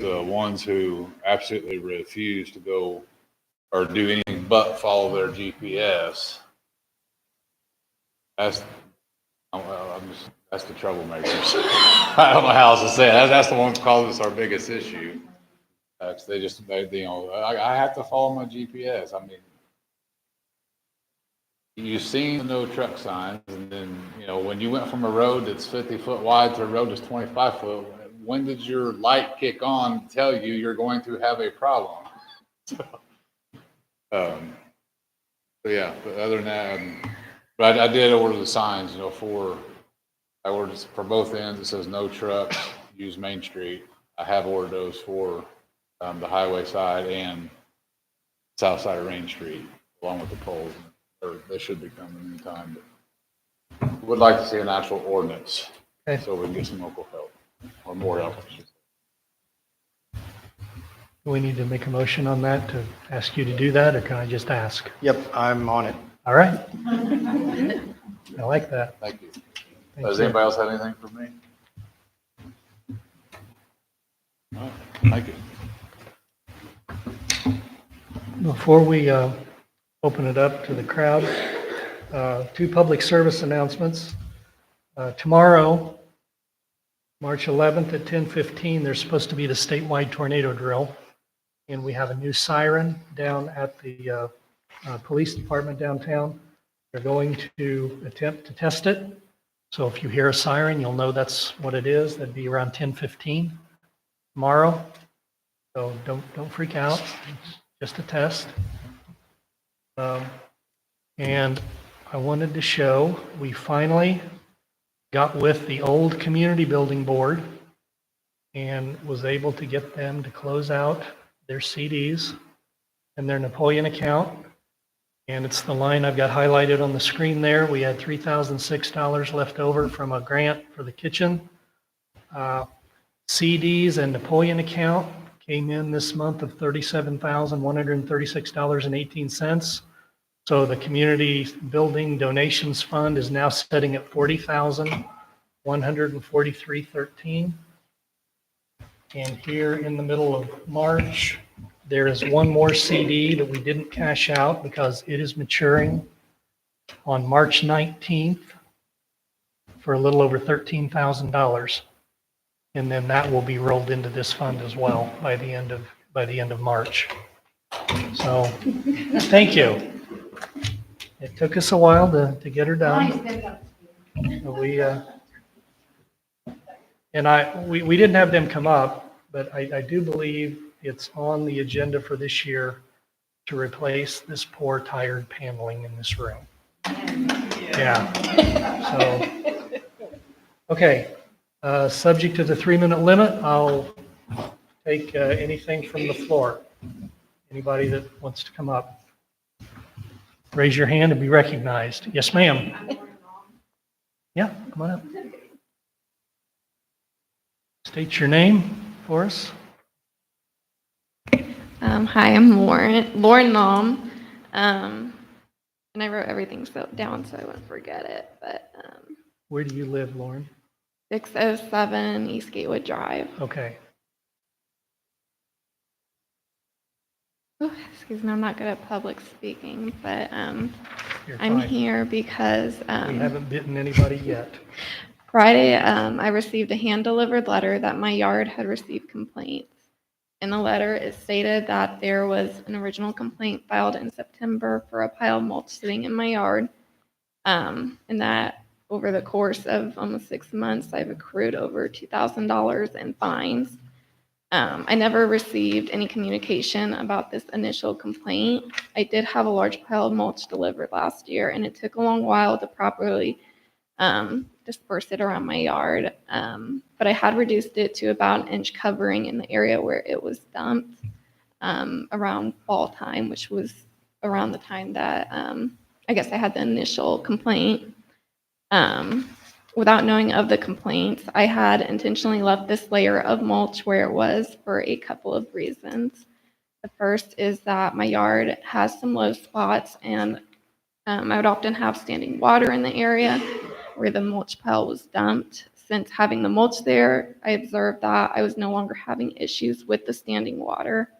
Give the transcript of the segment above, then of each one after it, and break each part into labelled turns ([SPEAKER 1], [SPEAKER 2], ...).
[SPEAKER 1] the ones who absolutely refuse to go or do anything but follow their GPS. That's that's the troublemakers. I don't know how else to say it. That's the one that causes our biggest issue. I have to follow my GPS. I mean, you've seen the no truck signs, and then, when you went from a road that's 50 foot wide to a road that's 25 foot, when did your light kick on to tell you you're going to have a problem? But other than that, but I did order the signs, I ordered for both ends. It says no trucks, use Main Street. I have ordered those for the highway side and south side of Rain Street, along with the poles. They should be coming anytime. But would like to see an actual ordinance, okay, so we can get some local help, or more help.
[SPEAKER 2] Do we need to make a motion on that to ask you to do that, or can I just ask?
[SPEAKER 3] Yep, I'm on it.
[SPEAKER 2] All right. I like that.
[SPEAKER 1] Thank you.
[SPEAKER 2] Thank
[SPEAKER 1] Does
[SPEAKER 2] you.
[SPEAKER 1] anybody else have anything for me? All right. Thank you.
[SPEAKER 2] Before we open it up to the crowd, 2 public service announcements. Tomorrow, March 11th at 10:15, there's supposed to be the statewide tornado drill, and we have a new siren down at the police department downtown. They're going to attempt to test it. So if you hear a siren, you'll know that's what it is. That'd be around 10:15 tomorrow. So don't freak out. It's just a test. And I wanted to show, we finally got with the old community building board and was able to get them to close out their CDs and their Napoleon account. And it's the line I've got highlighted on the screen there. We had $3,006 left over from a grant for the kitchen. CDs and Napoleon account came in this month of $37,136.18. So the community building donations fund is now sitting at $40,143.13. And here in the middle of March, there is one more CD that we didn't cash out because it is maturing on March 19th for a little over $13,000. And then that will be rolled into this fund as well by the end of March. So thank you. It took us a while to get her done. We didn't have them come up, but I do believe it's on the agenda for this year to replace this poor tired paneling in this room. Yeah. So, okay. Subject to the 3-minute limit, I'll take anything from the floor. Anybody that wants to come up, raise your hand and be recognized. Yes, ma'am. Yeah, come on up. State your name for us.
[SPEAKER 4] Hi, I'm Lauren Nom, and I wrote everything down so I wouldn't forget it. But
[SPEAKER 2] Where do you live, Lauren?
[SPEAKER 4] 607 East Gatewood Drive.
[SPEAKER 2] Okay.
[SPEAKER 4] Oh, excuse me, I'm not good at public speaking, but
[SPEAKER 2] You're
[SPEAKER 4] I'm
[SPEAKER 2] fine.
[SPEAKER 4] here because
[SPEAKER 2] We haven't bitten anybody yet.
[SPEAKER 4] Friday I received a hand-delivered letter that my yard had received complaints. In the letter, it stated that there was an original complaint filed in September for a pile of mulch sitting in my yard, and that over the course of almost 6 months, I've accrued over $2,000 in fines. I never received any communication about this initial complaint. I did have a large pile of mulch delivered last year, and it took a long while to properly disperse it around my yard. But I had reduced it to about 1 inch covering in the area where it was dumped around fall time, which was around the time that I guess I had the initial complaint. Without knowing of the complaints, I had intentionally left this layer of mulch where it was for a couple of reasons. The first is that my yard has some low spots, and I would often have standing water in the area where the mulch pile was dumped. since having the mulch there, I observed that I was no longer having issues with the standing water.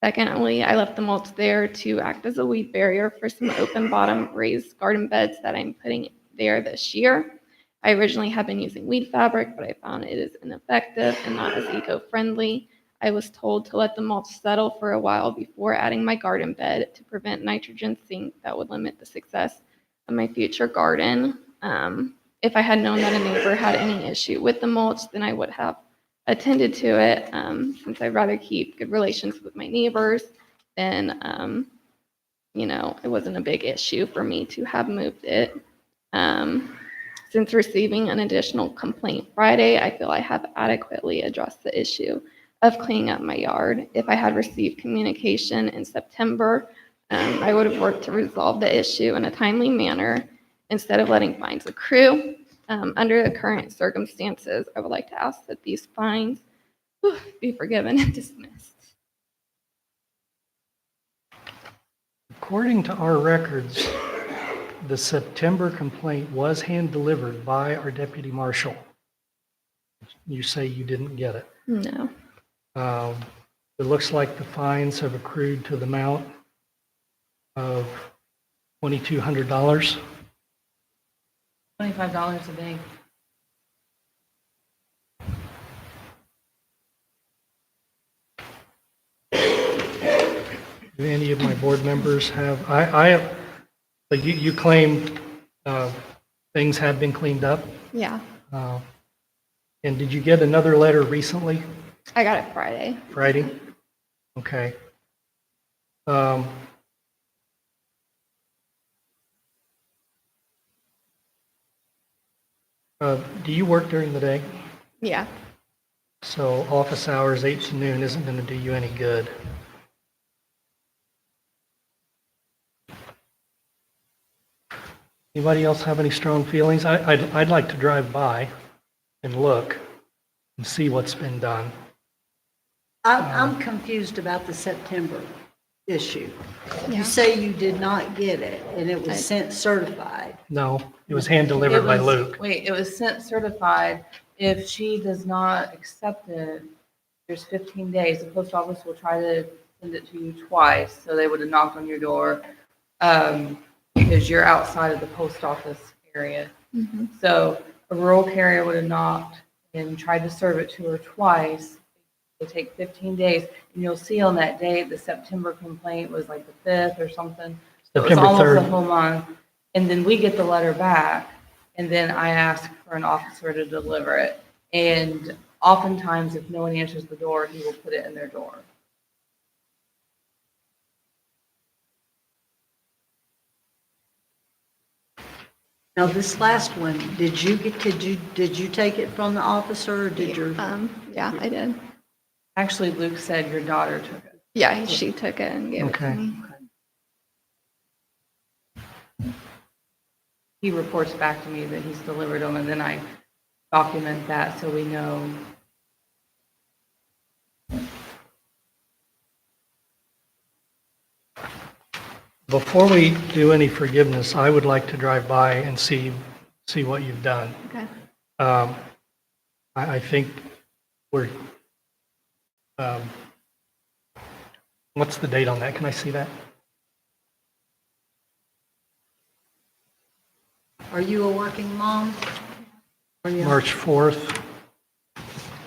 [SPEAKER 4] Secondly, I left the mulch there to act as a weed barrier for some open bottom raised garden beds that I'm putting there this year. I originally had been using weed fabric, but I found it is ineffective and not as eco-friendly. I was told to let the mulch settle for a while before adding my garden bed to prevent nitrogen sink that would limit the success of my future garden. If I had known that a neighbor had any issue with the mulch, then I would have attended to it, since I'd rather keep good relations with my neighbors. Then, it wasn't a big issue for me to have moved it. Since receiving an additional complaint Friday, I feel I have adequately addressed the issue of cleaning up my yard. If I had received communication in September, I would have worked to resolve the issue in a timely manner instead of letting fines accrue. Under the current circumstances, I would like to ask that these fines be forgiven and dismissed.
[SPEAKER 2] According to our records, the September complaint was hand-delivered by our deputy marshal. You say you didn't get it.
[SPEAKER 4] No.
[SPEAKER 2] It looks like the fines have accrued to the amount of $2,200.
[SPEAKER 3] $25 a day.
[SPEAKER 2] Do any of my board members have, I have, but you claim things have been cleaned up?
[SPEAKER 4] Yeah,
[SPEAKER 2] And did you get another letter recently,
[SPEAKER 4] I got it Friday.
[SPEAKER 2] Friday? Okay. Do you work during the day?
[SPEAKER 4] Yeah.
[SPEAKER 2] So office hours, 8 to noon, isn't going to do you any good. Anybody else have any strong feelings? I'd like to drive by and look and see what's been done.
[SPEAKER 5] I'm confused about the September issue.
[SPEAKER 4] Yeah.
[SPEAKER 5] You say you did not get it, and it
[SPEAKER 4] I-
[SPEAKER 5] was sent certified.
[SPEAKER 2] No, it was hand-delivered by
[SPEAKER 3] It was-
[SPEAKER 2] Luke.
[SPEAKER 3] Wait, it was sent certified. If she does not accept it, there's 15 days. The post office will try to send it to you twice, so they would have knocked on your door, because you're outside of the post office area.
[SPEAKER 4] Mhm.
[SPEAKER 3] So a rural carrier would have knocked and tried to serve it to her twice. They take 15 days, and you'll see on that date, the September complaint was like the 5th or something. So it was
[SPEAKER 2] September
[SPEAKER 3] almost
[SPEAKER 2] 3rd.
[SPEAKER 3] a whole month. And then we get the letter back, and then I ask for an officer to deliver it. And oftentimes, if no one answers the door, he will put it in their door.
[SPEAKER 5] Now, this last one, did you take it from the officer, or did your?
[SPEAKER 4] Yeah, I did.
[SPEAKER 3] Actually, Luke said your daughter took it.
[SPEAKER 4] Yeah, she took it and gave it
[SPEAKER 2] Okay.
[SPEAKER 4] to me.
[SPEAKER 3] He reports back to me that he's delivered them, and then I document that so we know.
[SPEAKER 2] Before we do any forgiveness, I would like to drive by and see what you've done.
[SPEAKER 4] Okay.
[SPEAKER 2] I think we're, what's the date on that? Can I see that?
[SPEAKER 5] Are you a working mom? Are you-
[SPEAKER 2] March 4th.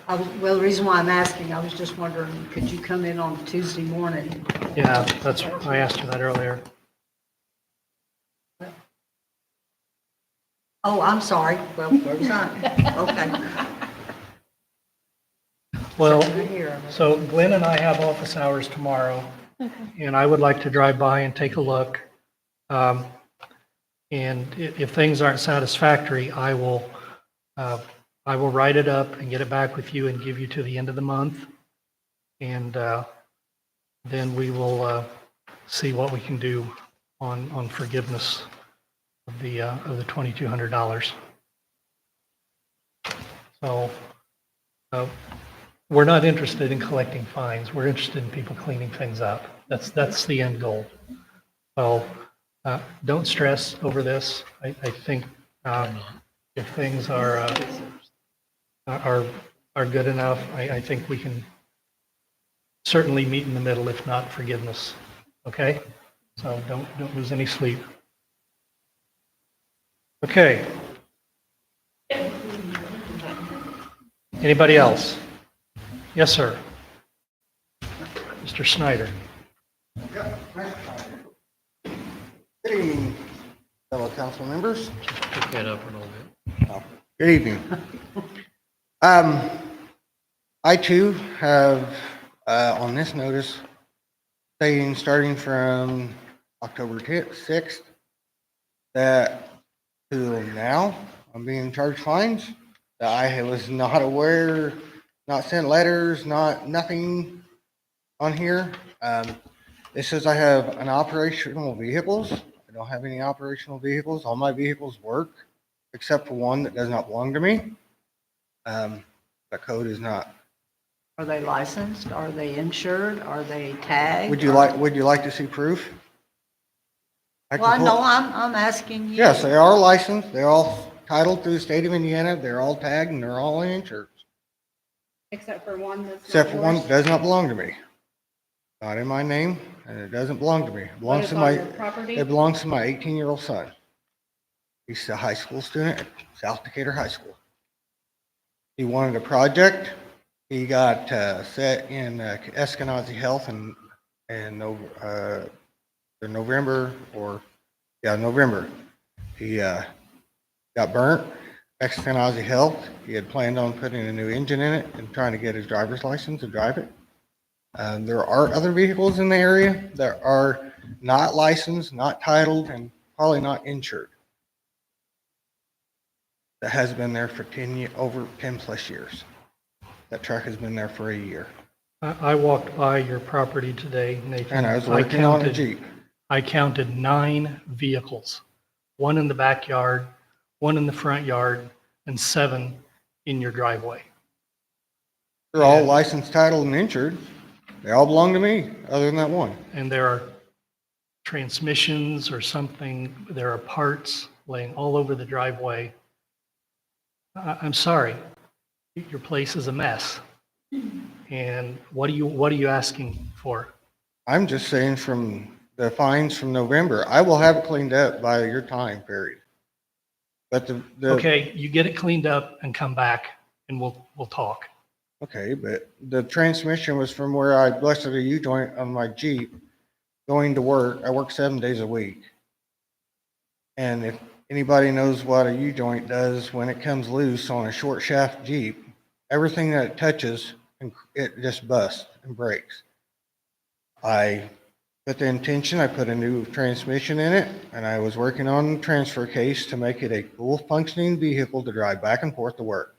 [SPEAKER 5] Well, the reason why I'm asking, I was just wondering, could you come in on Tuesday morning?
[SPEAKER 2] Yeah, I asked her that earlier.
[SPEAKER 5] Oh, I'm sorry. Well, where was I? Okay.
[SPEAKER 2] Well,
[SPEAKER 5] Here.
[SPEAKER 2] so Glenn and I have office hours tomorrow, and I would like to drive by and take a look. And if things aren't satisfactory, I will write it up and get it back with you and give you to the end of the month. And then we will see what we can do on forgiveness of the $2,200. So we're not interested in collecting fines. We're interested in people cleaning things up. That's the end goal. So don't stress over this. I think if things are are good enough. I think we can certainly meet in the middle, if not forgiveness. Okay? So don't lose any sleep. Okay. Anybody else? Yes, sir. Mr. Snyder.
[SPEAKER 6] Good evening, fellow council members.
[SPEAKER 2] Pick that up a little bit.
[SPEAKER 6] Good evening. I too have, on this notice, stating starting from October 6th, that to now, I'm being charged fines, that I was not aware, not sent letters, nothing on here. It says I have an operational vehicles. I don't have any operational vehicles. All my vehicles work, except for one that does not belong to me. The code is not.
[SPEAKER 5] Are they licensed? Are they insured? Are they tagged?
[SPEAKER 6] Would you like to see proof? I can
[SPEAKER 5] Well,
[SPEAKER 6] pull-
[SPEAKER 5] no, I'm asking you.
[SPEAKER 6] Yes, they are licensed. They're all titled through the state of Indiana. They're all tagged and they're all insured.
[SPEAKER 7] Except for one that's not
[SPEAKER 6] Except for one
[SPEAKER 7] yours?
[SPEAKER 6] that does not belong to me. Not in my name, and it doesn't belong to me. It
[SPEAKER 7] What
[SPEAKER 6] belongs
[SPEAKER 7] is
[SPEAKER 6] to
[SPEAKER 7] on
[SPEAKER 6] my,
[SPEAKER 7] your property?
[SPEAKER 6] it belongs to my 18-year-old son. He's a high school student at South Decatur High School. He wanted a project. He got set in Eskenazi Health in November. He got burnt. Eskenazi Health. He had planned on putting a new engine in it and trying to get his driver's license to drive it. There are other vehicles in the area that are not licensed, not titled, and probably not insured. That has been there for over 10 plus years. That truck has been there for a year.
[SPEAKER 2] I walked by your property today, Nathan.
[SPEAKER 6] And I was working on a
[SPEAKER 2] counted-
[SPEAKER 6] Jeep.
[SPEAKER 2] I counted 9 vehicles, 1 in the backyard, 1 in the front yard, and 7 in your driveway.
[SPEAKER 6] They're all licensed, titled, and insured. They all belong to me, other than that one.
[SPEAKER 2] And there are transmissions or something, there are parts laying all over the driveway. I'm sorry, your place is a mess. And what are you asking for?
[SPEAKER 6] I'm just saying from the fines from November, I will have it cleaned up by your time period. But the
[SPEAKER 2] Okay, you get it cleaned up and come back and we'll talk.
[SPEAKER 6] Okay, but the transmission was from where I busted a U-joint on my Jeep going to work. I work 7 days a week. And if anybody knows what a U-joint does when it comes loose on a short shaft Jeep, everything that it touches, it just busts and breaks. I put the intention, I put a new transmission in it, and I was working on the transfer case to make it a full functioning vehicle to drive back and forth to work.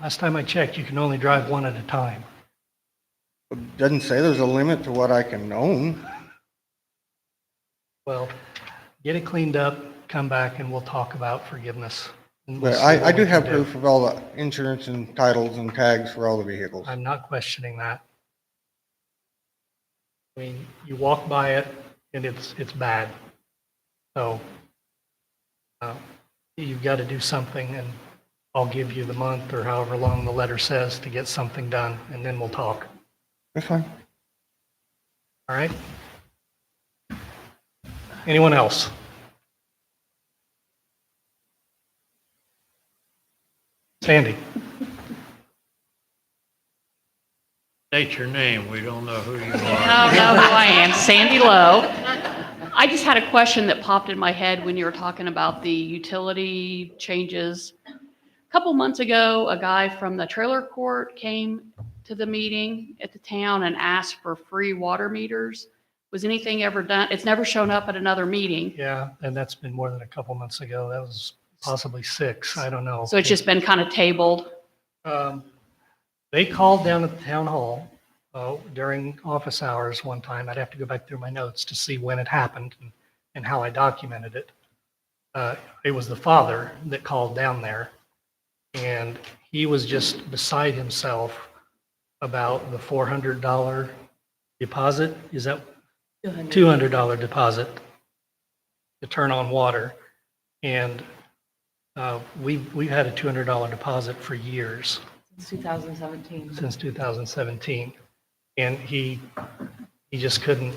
[SPEAKER 2] Last time I checked, you can only drive one at a time.
[SPEAKER 6] It doesn't say there's a limit to what I can own.
[SPEAKER 2] Well, get it cleaned up, come back, and we'll talk about forgiveness. And we'll
[SPEAKER 6] But
[SPEAKER 2] see
[SPEAKER 6] I
[SPEAKER 2] what
[SPEAKER 6] do
[SPEAKER 2] we
[SPEAKER 6] have
[SPEAKER 2] can do.
[SPEAKER 6] proof of all the insurance and titles and tags for all the vehicles.
[SPEAKER 2] I'm not questioning that. I mean, you walk by it and it's bad. So you've got to do something, and I'll give you the month or however long the letter says to get something done, and then we'll talk.
[SPEAKER 6] That's fine.
[SPEAKER 2] All right? Anyone else? Sandy?
[SPEAKER 8] State your name, we don't know who you are.
[SPEAKER 7] I don't know who I am, Sandy Lowe. I just had a question that popped in my head when you were talking about the utility changes. A couple months ago, a guy from the trailer court came to the meeting at the town and asked for free water meters. Was anything ever done? It's never shown up at another meeting.
[SPEAKER 2] Yeah, and that's been more than a couple months ago. That was possibly 6. I don't know.
[SPEAKER 7] So it's just been kind of tabled.
[SPEAKER 2] They called down at the town hall during office hours one time. I'd have to go back through my notes to see when it happened and how I documented it. It was the father that called down there, and he was just beside himself about the $400 deposit. Is that $200 deposit to turn on water? And We've had a $200 deposit for years,
[SPEAKER 3] Since 2017.
[SPEAKER 2] since 2017. And he just couldn't,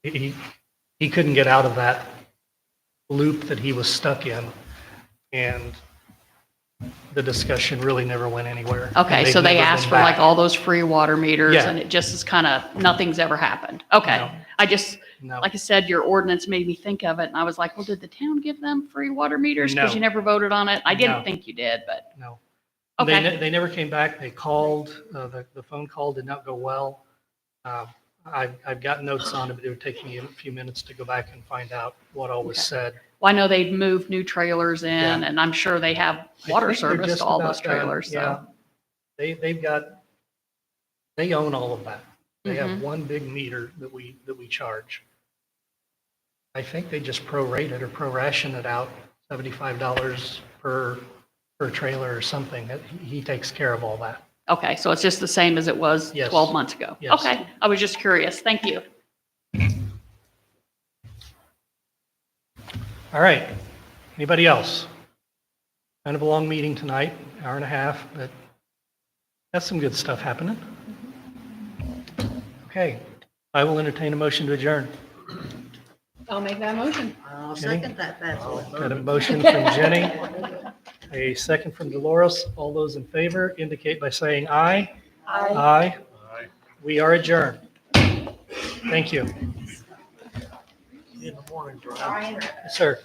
[SPEAKER 2] he couldn't get out of that loop that he was stuck in. And the discussion really never went anywhere.
[SPEAKER 7] Okay,
[SPEAKER 2] And
[SPEAKER 7] so
[SPEAKER 2] they've
[SPEAKER 7] they
[SPEAKER 2] never
[SPEAKER 7] asked
[SPEAKER 2] been
[SPEAKER 7] for like
[SPEAKER 2] back.
[SPEAKER 7] all those free water meters
[SPEAKER 2] Yeah.
[SPEAKER 7] and it just is kind of, nothing's ever happened. Okay.
[SPEAKER 2] No.
[SPEAKER 7] I just,
[SPEAKER 2] No.
[SPEAKER 7] like I said, your ordinance made me think of it and I was like, well, did the town give them free water meters? Because
[SPEAKER 2] No.
[SPEAKER 7] you never voted on it. I
[SPEAKER 2] No.
[SPEAKER 7] didn't think you did, but
[SPEAKER 2] No.
[SPEAKER 7] okay.
[SPEAKER 2] They never came back. They called, the phone call did not go well. I've got notes on it, but it would take me a few minutes to go back and find out what all was
[SPEAKER 7] Okay.
[SPEAKER 2] said.
[SPEAKER 7] Well, I know they've moved new trailers in
[SPEAKER 2] Yeah.
[SPEAKER 7] and I'm sure they have
[SPEAKER 2] I
[SPEAKER 7] water
[SPEAKER 2] think they're
[SPEAKER 7] service
[SPEAKER 2] just
[SPEAKER 7] to all
[SPEAKER 2] about
[SPEAKER 7] those
[SPEAKER 2] done.
[SPEAKER 7] trailers,
[SPEAKER 2] Yeah.
[SPEAKER 7] so.
[SPEAKER 2] They own all of that. They have
[SPEAKER 7] Mhm.
[SPEAKER 2] one big meter that we charge. I think they just prorate it or pro-ration it out, $75 per trailer or something. He takes care of all that.
[SPEAKER 7] Okay, so it's just the same as it was
[SPEAKER 2] Yes.
[SPEAKER 7] 12 months ago?
[SPEAKER 2] Yes.
[SPEAKER 7] Okay, I was just curious. Thank you.
[SPEAKER 2] All right. Anybody else? Kind of a long meeting tonight, hour and a half, but that's some good stuff happening. Okay, I will entertain a motion to adjourn.
[SPEAKER 7] I'll make that motion.
[SPEAKER 5] I'll
[SPEAKER 2] Jenny?
[SPEAKER 5] second that, bad boy.
[SPEAKER 2] Got a motion from Jenny, a second from Dolores. All those in favor indicate by saying aye. Aye.
[SPEAKER 8] Aye.
[SPEAKER 2] We are adjourned. Thank you.
[SPEAKER 8] In the morning, Brian.
[SPEAKER 2] Yes, sir.